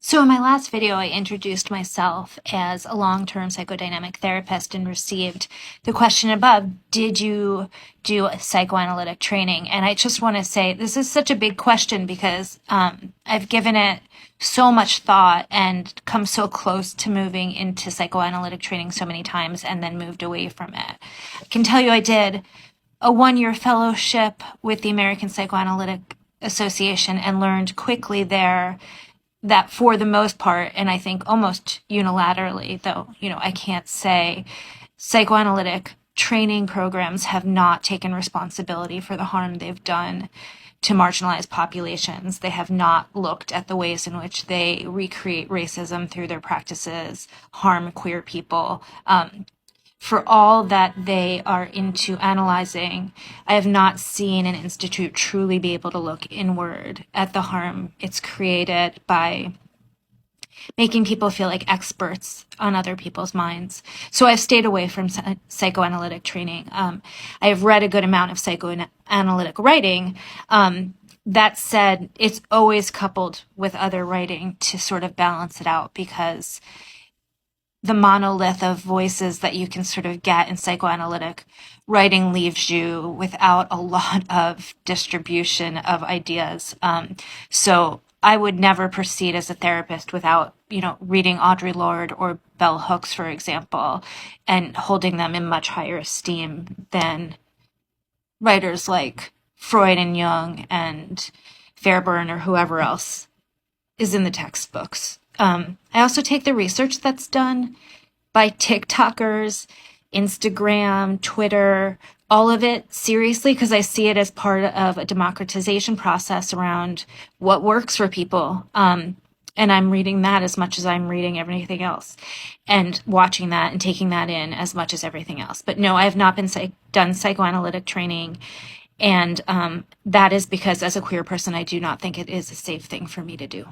So in my last video, I introduced myself as a long-term psychodynamic therapist and received the question above, did you do a psychoanalytic training? And I just want to say this is such a big question because I've given it so much thought and come so close to moving into psychoanalytic training so many times and then moved away from it. I can tell you I did a one-year fellowship with the American Psychoanalytic Association and learned quickly there that for the most part, and I think almost unilaterally, though, I can't say, psychoanalytic training programs have not taken responsibility for the harm they've done to marginalized populations. They have not looked at the ways in which they recreate racism through their practices, harm queer people. For all that they are into analyzing, I have not seen an institute truly be able to look inward at the harm it's created by making people feel like experts on other people's minds. So I've stayed away from psychoanalytic training. I have read a good amount of psychoanalytic writing. That said, it's always coupled with other writing to sort of balance it out, because the monolith of voices that you can sort of get in psychoanalytic writing leaves you without a lot of distribution of ideas. So I would never proceed as a therapist without, reading Audre Lorde or Bell Hooks, for example, and holding them in much higher esteem than writers like Freud and Jung and Fairbairn or whoever else is in the textbooks. I also take the research that's done by TikTokers, Instagram, Twitter, all of it seriously, because I see it as part of a democratization process around what works for people. And I'm reading that as much as I'm reading everything else, and watching that and taking that in as much as everything else. But no, I have not been done psychoanalytic training. And that is because as a queer person, I do not think it is a safe thing for me to do.